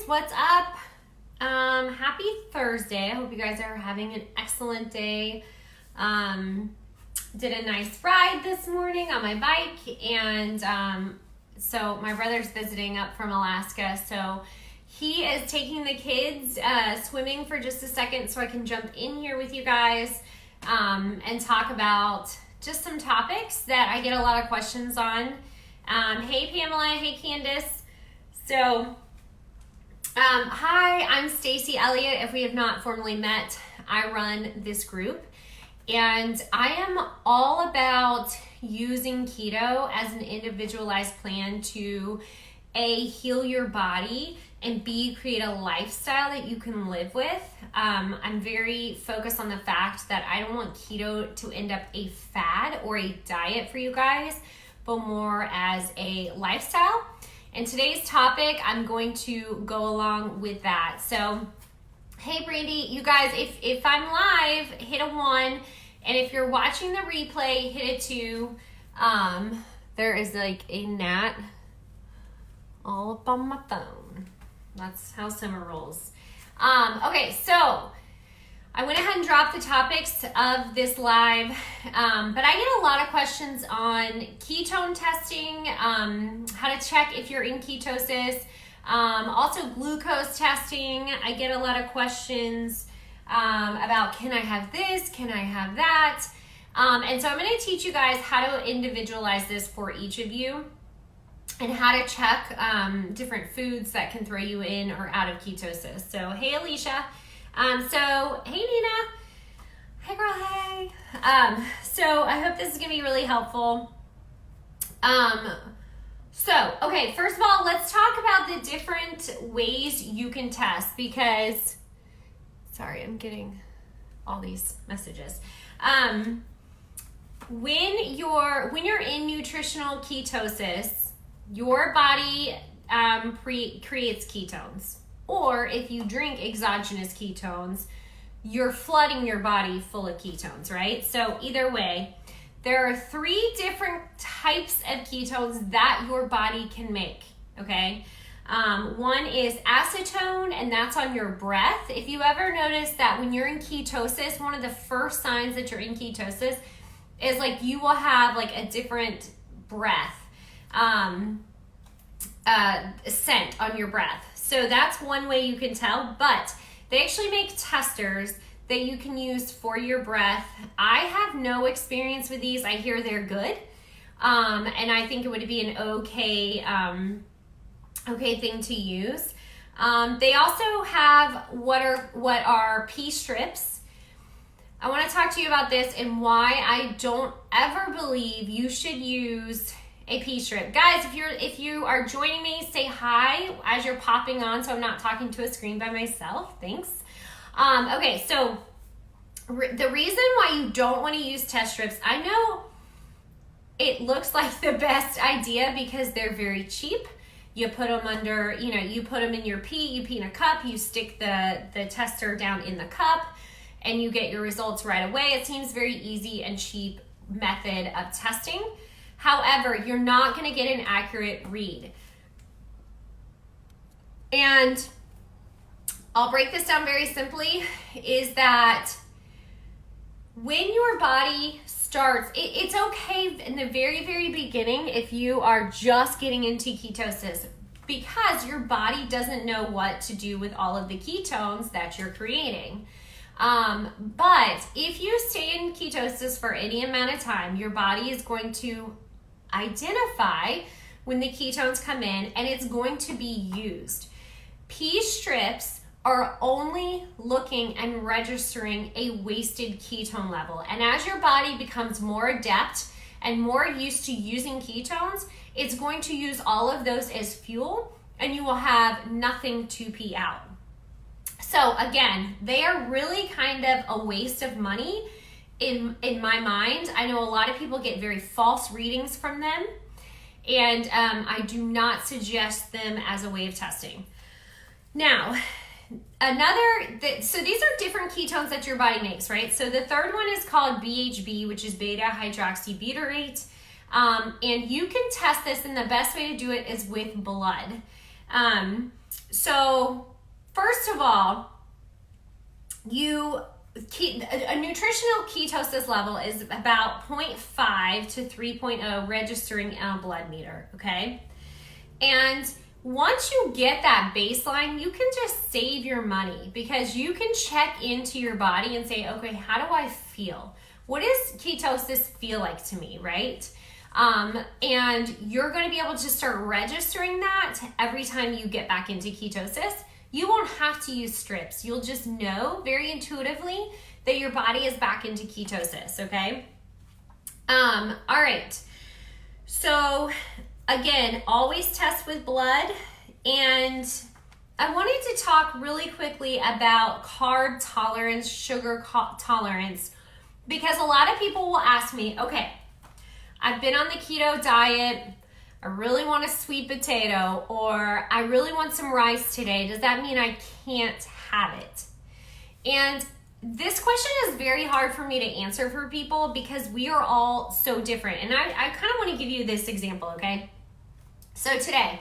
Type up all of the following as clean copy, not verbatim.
what's up? Happy Thursday. I hope you guys are having an excellent day. Did a nice ride this morning on my bike, and so my brother's visiting up from Alaska, so he is taking the kids swimming for just a second so I can jump in here with you guys and talk about just some topics that I get a lot of questions on. Hey Pamela, hey Candace. So hi, I'm Stacy Elliott. If we have not formally met, I run this group, and I am all about using keto as an individualized plan to A, heal your body, and B, create a lifestyle that you can live with. I'm very focused on the fact that I don't want keto to end up a fad or a diet for you guys, but more as a lifestyle. And today's topic, I'm going to go along with that. So, hey Brandy, you guys, if I'm live, hit a 1. And if you're watching the replay, hit a 2. There is like a gnat all up on my phone. That's how summer rolls. Okay, so I went ahead and dropped the topics of this live, but I get a lot of questions on ketone testing, how to check if you're in ketosis, also glucose testing. I get a lot of questions about, can I have this, can I have that? And so I'm going to teach you guys how to individualize this for each of you, and how to check different foods that can throw you in or out of ketosis. So, hey Alicia. So, hey Nina. Hey girl, hey. So I hope this is gonna be really helpful. Okay, first of all, let's talk about the different ways you can test, because, sorry, I'm getting all these messages. When you're in nutritional ketosis, your body creates ketones. Or if you drink exogenous ketones, you're flooding your body full of ketones, right? So either way, there are 3 different types of ketones that your body can make, okay? One is acetone, and that's on your breath. If you ever notice that when you're in ketosis, one of the first signs that you're in ketosis is like you will have like a different breath, scent on your breath. So that's one way you can tell, but they actually make testers that you can use for your breath. I have no experience with these. I hear they're good. And I think it would be an okay thing to use. They also have what are pee strips. I want to talk to you about this and why I don't ever believe you should use a pee strip. Guys, if you are joining me, say hi as you're popping on so I'm not talking to a screen by myself. Thanks. Okay, so the reason why you don't want to use test strips, I know it looks like the best idea because they're very cheap. You put them under, you put them in your pee, you pee in a cup, you stick the tester down in the cup, and you get your results right away. It seems very easy and cheap method of testing. However, you're not going to get an accurate read. And I'll break this down very simply, is that when your body starts, it's okay in the very, very beginning if you are just getting into ketosis, because your body doesn't know what to do with all of the ketones that you're creating. But if you stay in ketosis for any amount of time, your body is going to identify when the ketones come in, and it's going to be used. Pee strips are only looking and registering a wasted ketone level. And as your body becomes more adept and more used to using ketones, it's going to use all of those as fuel, and you will have nothing to pee out. So again, they are really kind of a waste of money in my mind. I know a lot of people get very false readings from them, and I do not suggest them as a way of testing. Now, so these are different ketones that your body makes, right? So the third one is called BHB, which is beta hydroxybutyrate. And you can test this, and the best way to do it is with blood. So first of all, a nutritional ketosis level is about 0.5 to 3.0 registering on a blood meter, okay? And once you get that baseline, you can just save your money because you can check into your body and say, okay, how do I feel? What does ketosis feel like to me, right? And you're going to be able to start registering that every time you get back into ketosis. You won't have to use strips. You'll just know very intuitively that your body is back into ketosis, okay? All right. So again, always test with blood. And I wanted to talk really quickly about carb tolerance, sugar tolerance, because a lot of people will ask me, okay, I've been on the keto diet, I really want a sweet potato, or I really want some rice today. Does that mean I can't have it? And this question is very hard for me to answer for people because we are all so different. And I kind of want to give you this example, okay? So today,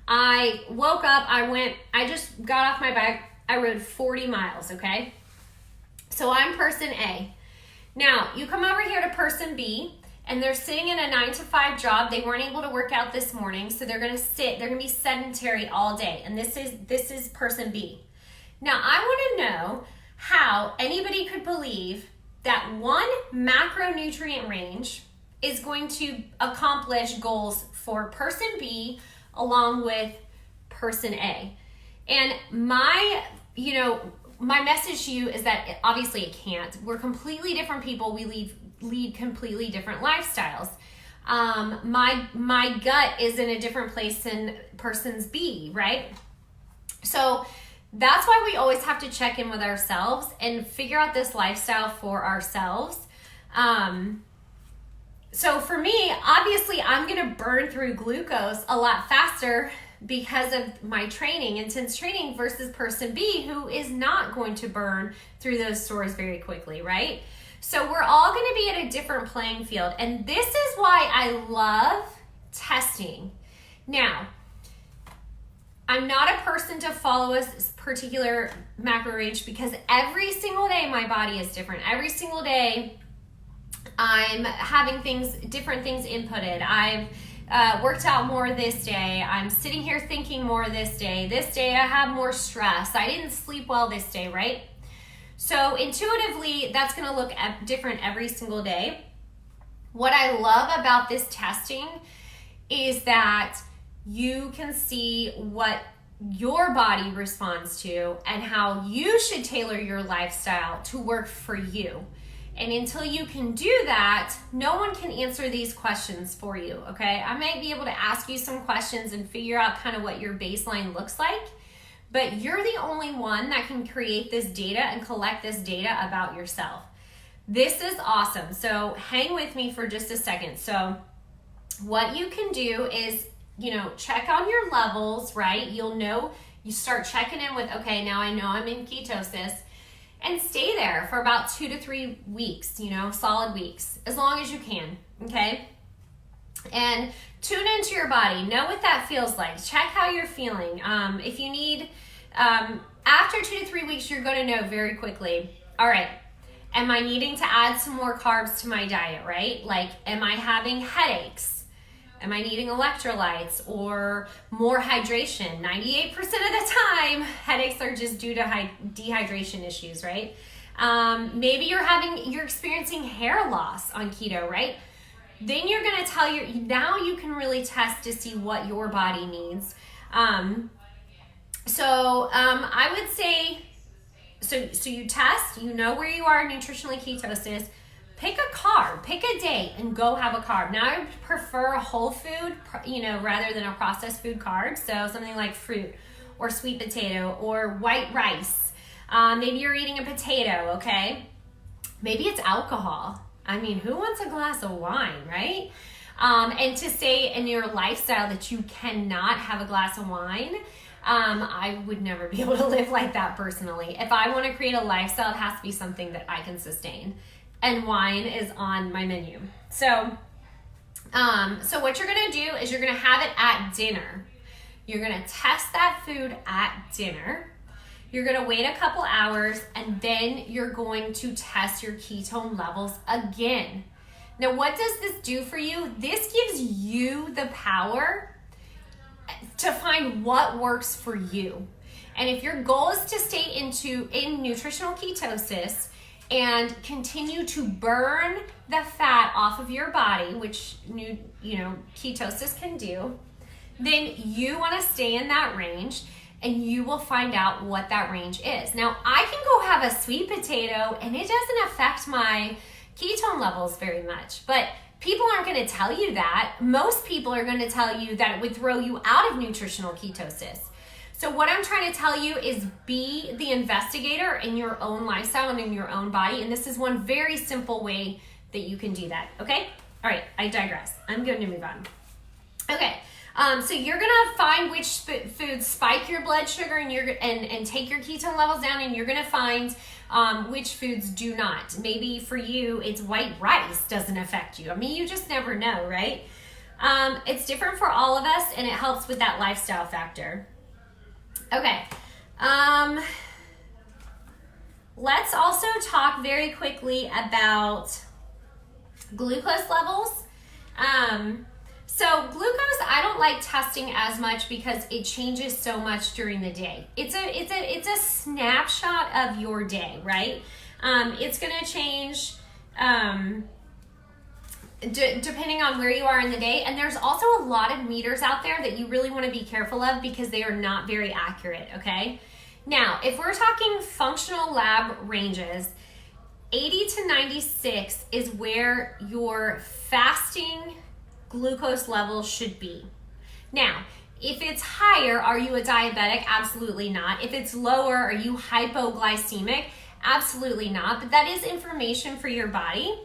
I woke up, I just got off my bike, I rode 40 miles, okay? So I'm person A. Now, you come over here to person B, and they're sitting in a 9-to-5 job. They weren't able to work out this morning, so they're gonna be sedentary all day. And this is person B. Now, I wanna know how anybody could believe that one macronutrient range is going to accomplish goals for person B along with person A. And my message to you is that obviously it can't. We're completely different people. We lead completely different lifestyles. My gut is in a different place than person's B, right? So that's why we always have to check in with ourselves and figure out this lifestyle for ourselves. So for me, obviously I'm gonna burn through glucose a lot faster because of my training, intense training, versus person B, who is not going to burn through those stores very quickly, right? So we're all going to be at a different playing field. And this is why I love testing. Now, I'm not a person to follow a particular macro range because every single day my body is different. Every single day I'm having different things inputted. I've worked out more this day. I'm sitting here thinking more this day. This day I have more stress. I didn't sleep well this day, right? So intuitively, that's going to look different every single day. What I love about this testing is that you can see what your body responds to and how you should tailor your lifestyle to work for you. And until you can do that, no one can answer these questions for you, okay? I might be able to ask you some questions and figure out kind of what your baseline looks like, but you're the only one that can create this data and collect this data about yourself. This is awesome. So hang with me for just a second. So what you can do is, check on your levels, right? You start checking in with, okay, now I know I'm in ketosis. And stay there for about 2 to 3 weeks, solid weeks, as long as you can, okay? And tune into your body. Know what that feels like. Check how you're feeling. If you need, after 2 to 3 weeks, you're going to know very quickly, all right, am I needing to add some more carbs to my diet, right? Like, am I having headaches? Am I needing electrolytes or more hydration? 98% of the time, headaches are just due to dehydration issues, right? Maybe you're experiencing hair loss on keto, right? Then you're going to now you can really test to see what your body needs. I would say, so you test, you know where you are in nutritionally ketosis. Pick a carb, pick a day, and go have a carb. Now I prefer a whole food, rather than a processed food carb. So something like fruit or sweet potato or white rice. Maybe you're eating a potato, okay? Maybe it's alcohol. I mean, who wants a glass of wine, right? And to say in your lifestyle that you cannot have a glass of wine, I would never be able to live like that personally. If I want to create a lifestyle, it has to be something that I can sustain. And wine is on my menu. So what you're gonna do is you're gonna have it at dinner. You're gonna test that food at dinner. You're gonna wait a couple hours, and then you're going to test your ketone levels again. Now, what does this do for you? This gives you the power to find what works for you. And if your goal is to stay in nutritional ketosis and continue to burn the fat off of your body, which ketosis can do, then you want to stay in that range, and you will find out what that range is. Now, I can go have a sweet potato and it doesn't affect my ketone levels very much, but people aren't going to tell you that. Most people are going to tell you that it would throw you out of nutritional ketosis. So what I'm trying to tell you is be the investigator in your own lifestyle and in your own body, and this is one very simple way that you can do that, okay? All right, I digress. I'm going to move on. Okay. So you're gonna find which foods spike your blood sugar and take your ketone levels down, and you're gonna find which foods do not. Maybe for you, it's white rice doesn't affect you. I mean, you just never know, right? It's different for all of us, and it helps with that lifestyle factor. Okay. Let's also talk very quickly about glucose levels. So glucose, I don't like testing as much because it changes so much during the day. It's a snapshot of your day, right? It's gonna change depending on where you are in the day. And there's also a lot of meters out there that you really want to be careful of because they are not very accurate, okay? Now, if we're talking functional lab ranges, 80 to 96 is where your fasting glucose level should be. Now, if it's higher, are you a diabetic? Absolutely not. If it's lower, are you hypoglycemic? Absolutely not. But that is information for your body.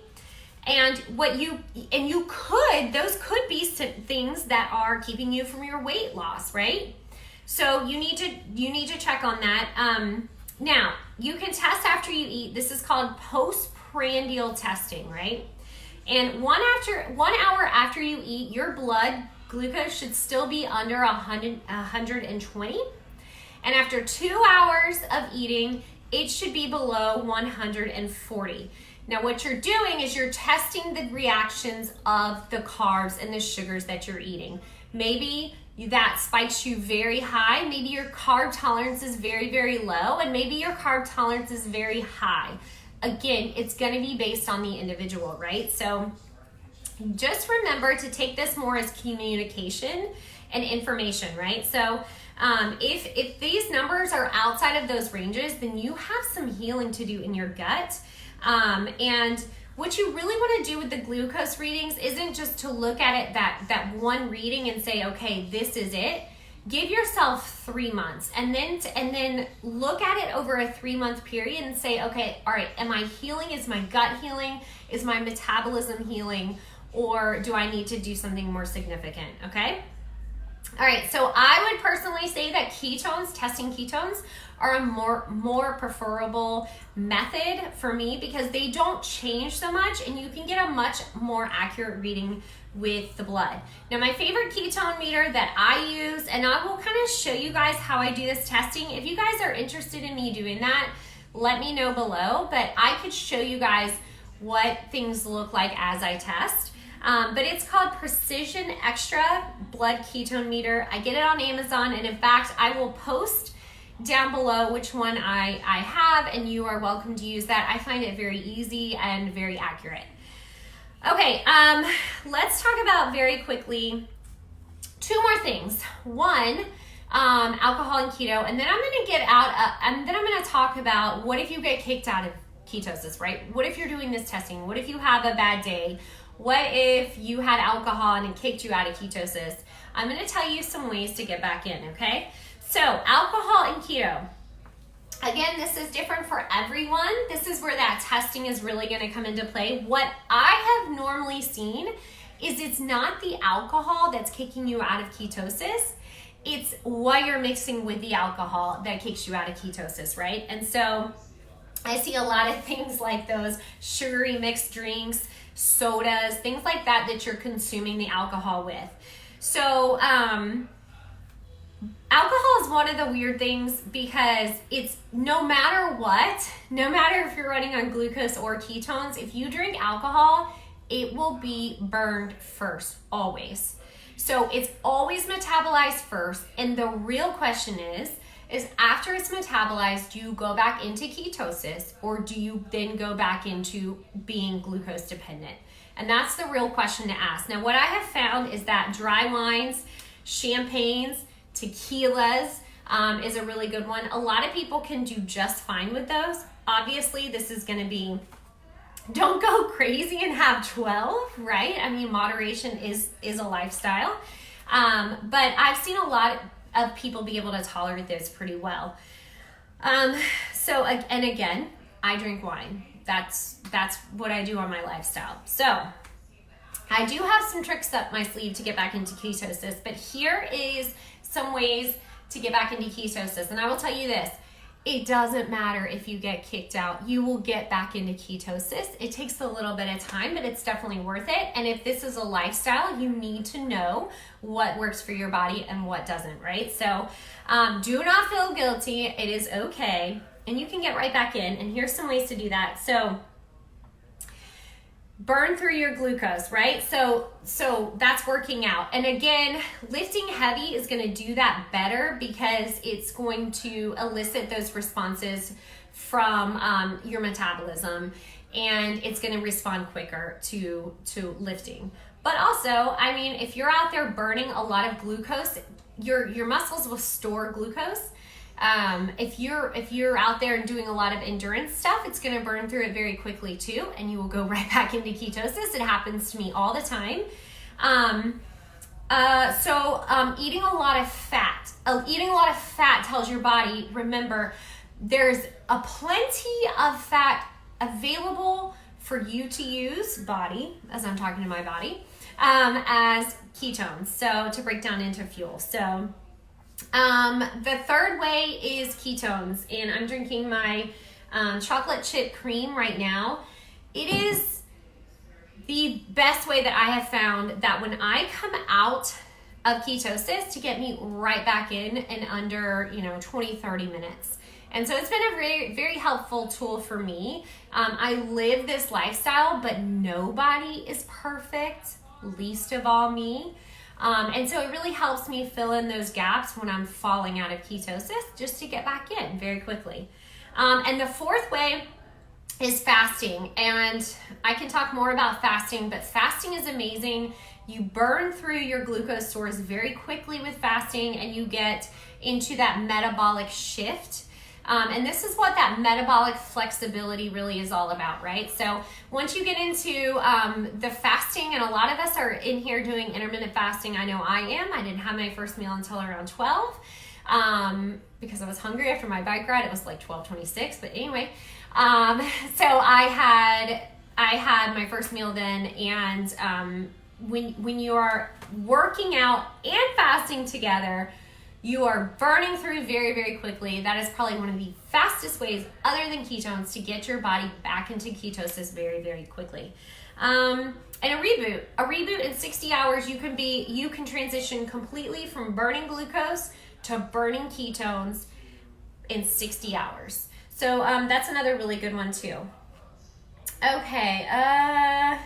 And those could be things that are keeping you from your weight loss, right? So you need to check on that. Now, you can test after you eat. This is called postprandial testing, right? And 1 hour after you eat, your blood glucose should still be under 120. And after 2 hours of eating, it should be below 140. Now, what you're doing is you're testing the reactions of the carbs and the sugars that you're eating. Maybe that spikes you very high. Maybe your carb tolerance is very, very low, and maybe your carb tolerance is very high. Again, it's going to be based on the individual, right? So just remember to take this more as communication and information, right? So if these numbers are outside of those ranges, then you have some healing to do in your gut. And what you really want to do with the glucose readings isn't just to look at it that one reading and say, okay, this is it. Give yourself 3 months and then look at it over a 3-month period and say, okay, all right, am I healing? Is my gut healing? Is my metabolism healing? Or do I need to do something more significant? Okay. All right. So I would personally say that testing ketones are a more preferable method for me because they don't change so much and you can get a much more accurate reading with the blood. Now, my favorite ketone meter that I use, and I will kind of show you guys how I do this testing. If you guys are interested in me doing that, let me know below, but I could show you guys what things look like as I test. But it's called Precision Extra Blood Ketone Meter. I get it on Amazon, and in fact, I will post down below which one I have, and you are welcome to use that. I find it very easy and very accurate. Okay, let's talk about very quickly 2 more things. One, alcohol and keto, and then I'm going to talk about what if you get kicked out of ketosis, right? What if you're doing this testing? What if you have a bad day? What if you had alcohol and it kicked you out of ketosis? I'm going to tell you some ways to get back in, okay? So, alcohol and keto. Again, this is different for everyone. This is where that testing is really going to come into play. What I have normally seen is it's not the alcohol that's kicking you out of ketosis. It's what you're mixing with the alcohol that kicks you out of ketosis, right? And so I see a lot of things like those sugary mixed drinks, sodas, things like that you're consuming the alcohol with. So one of the weird things because it's no matter what, no matter if you're running on glucose or ketones, if you drink alcohol, it will be burned first, always. So it's always metabolized first. And the real question is after it's metabolized, do you go back into ketosis or do you then go back into being glucose dependent? And that's the real question to ask. Now, what I have found is that dry wines, champagnes, tequilas is a really good one. A lot of people can do just fine with those. Obviously, this is going to be, don't go crazy and have 12, right? I mean, moderation is a lifestyle. But I've seen a lot of people be able to tolerate this pretty well. So, and again, I drink wine. That's what I do on my lifestyle. So I do have some tricks up my sleeve to get back into ketosis, but here is some ways to get back into ketosis. And I will tell you this, it doesn't matter if you get kicked out, you will get back into ketosis. It takes a little bit of time, but it's definitely worth it. And if this is a lifestyle, you need to know what works for your body and what doesn't, right? So do not feel guilty. It is okay. And you can get right back in. And here's some ways to do that. So burn through your glucose, right? So that's working out. And again, lifting heavy is going to do that better because it's going to elicit those responses from your metabolism, and it's going to respond quicker to lifting. But also, I mean, if you're out there burning a lot of glucose, your muscles will store glucose. If you're out there and doing a lot of endurance stuff, it's going to burn through it very quickly too, and you will go right back into ketosis. It happens to me all the time. Eating a lot of fat. Eating a lot of fat tells your body, remember, there's a plenty of fat available for you to use, body, as I'm talking to my body, as ketones, so to break down into fuel. So the third way is ketones, and I'm drinking my chocolate chip cream right now. It is the best way that I have found that when I come out of ketosis to get me right back in under 20-30 minutes. And so it's been a very, very helpful tool for me. I live this lifestyle, but nobody is perfect, least of all me. And so it really helps me fill in those gaps when I'm falling out of ketosis, just to get back in very quickly. And the fourth way is fasting. And I can talk more about fasting, but fasting is amazing. You burn through your glucose stores very quickly with fasting, and you get into that metabolic shift. And this is what that metabolic flexibility really is all about, right? So once you get into the fasting, and a lot of us are in here doing intermittent fasting. I know I am. I didn't have my first meal until around 12 because I was hungry after my bike ride. It was like 12:26, but anyway. So I had my first meal then, and when you are working out and fasting together, you are burning through very, very quickly. That is probably one of the fastest ways, other than ketones, to get your body back into ketosis very, very quickly. And a reboot in 60 hours, you can transition completely from burning glucose to burning ketones in 60 hours. So that's another really good one too. Okay, I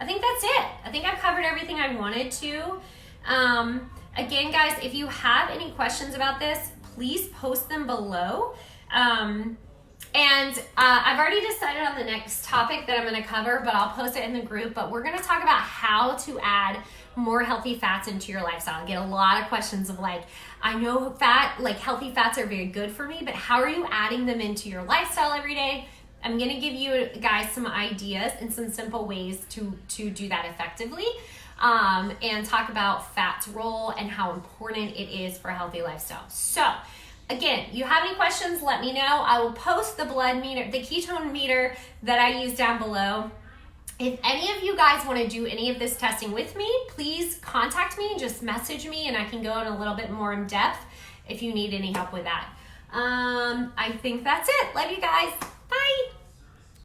think that's it. I think I've covered everything I wanted to. Again, guys, if you have any questions about this, please post them below. And I've already decided on the next topic that I'm going to cover, but I'll post it in the group. But we're going to talk about how to add more healthy fats into your lifestyle. I get a lot of questions of like, I know healthy fats are very good for me, but how are you adding them into your lifestyle every day? I'm going to give you guys some ideas and some simple ways to do that effectively. And talk about fat's role and how important it is for a healthy lifestyle. So again, you have any questions, let me know. I will post the blood meter, the ketone meter that I use down below. If any of you guys want to do any of this testing with me, please contact me, just message me, and I can go in a little bit more in depth if you need any help with that. I think that's it. Love you guys. Bye.